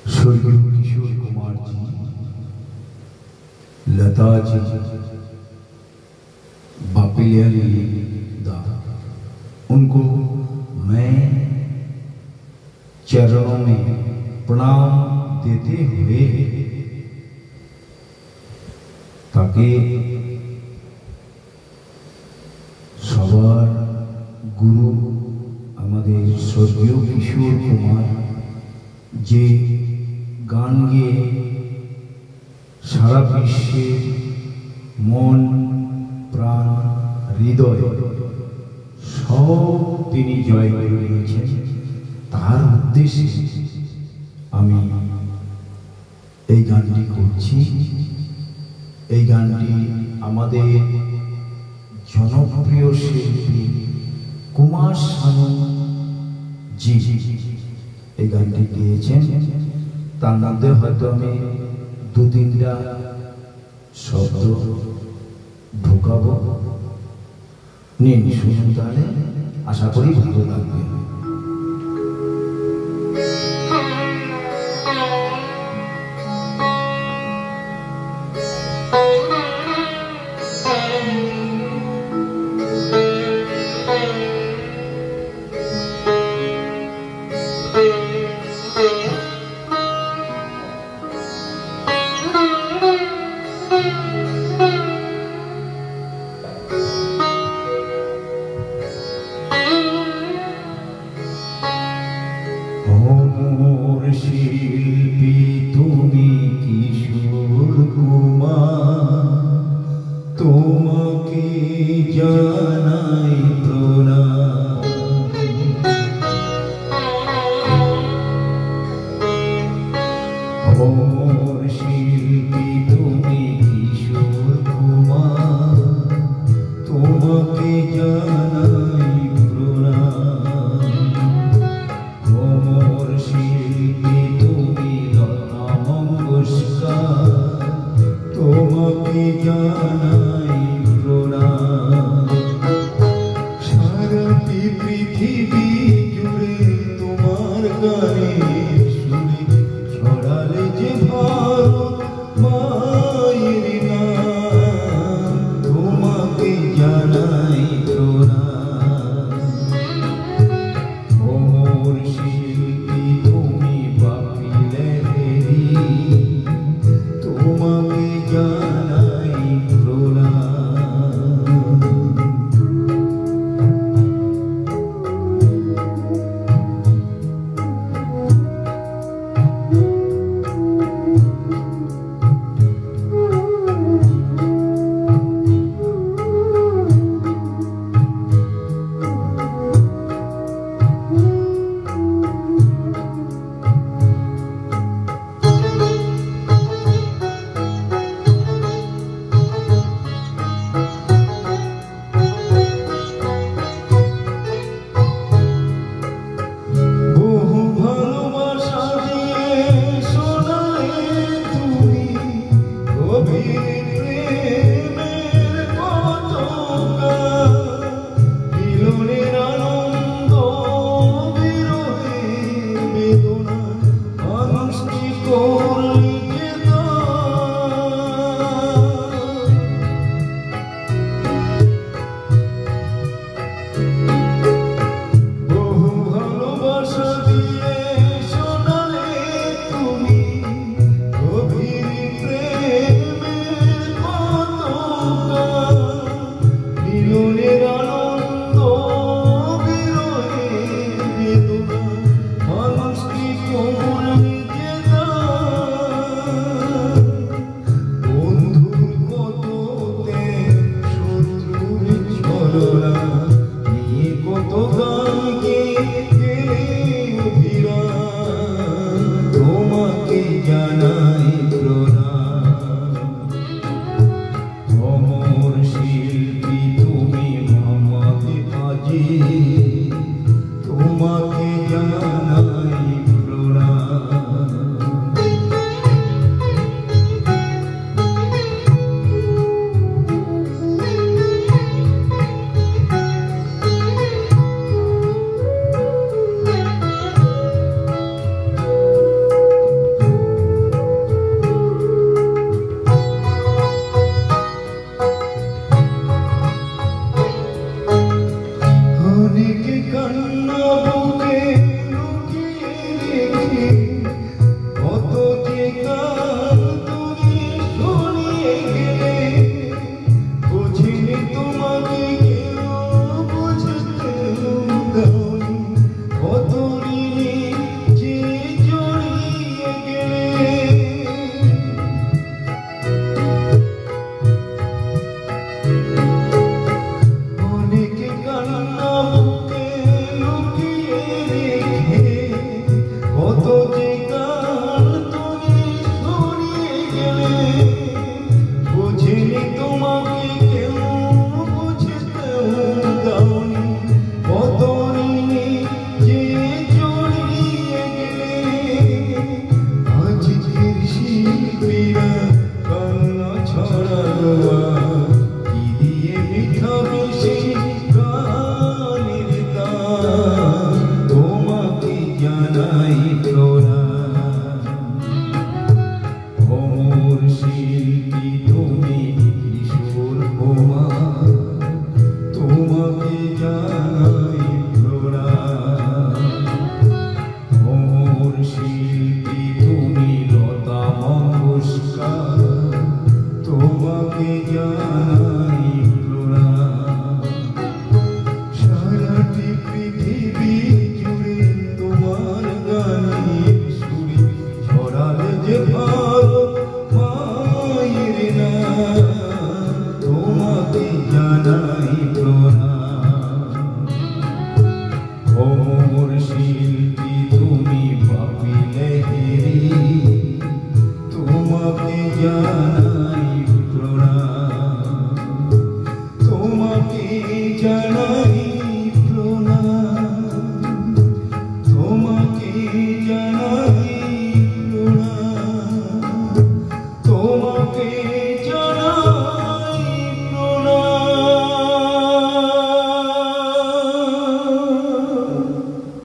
स्वर्गीय किशोर कुमार जी, लता जी, बापिलिया दा, उनको मैं चरणों में प्रणाम देते हुए ताकि सवार गुरु हमारे स्वर्गीय किशोर कुमार जे गान गे सारा विश्वे मन प्राण हृदय सब तिनी जय करे निয়েছেন তার উদ্দেশ্যে আমি এই গানটি করছি। এই গানটি আমাদের জনপ্রিয় শিল্পী কুমার শানু জি এই গানটি গেয়েছেন। তার মধ্যে হয়তো আমি দু তিনটা শব্দ ঢোকাবো, নিন শুনুন, তাহলে আশা করি ভালো লাগবে। শিল্পী তুমি কিশোর কুমার, তোমাকে জানাই প্রণাম। অমর শিল্পী তুমি কিশোর কুমার, তোমাকে জানাই প্রণাম। অমর শিল্পী তুমি লতা মঙ্গেশকর, তোমাকে জানাই প্রণাম। সারা পৃথিবী জুড়ে তোমার গানে শুনে ছড়ালে যে ভারত জানাই প্রণাম, তোমাকে জানাই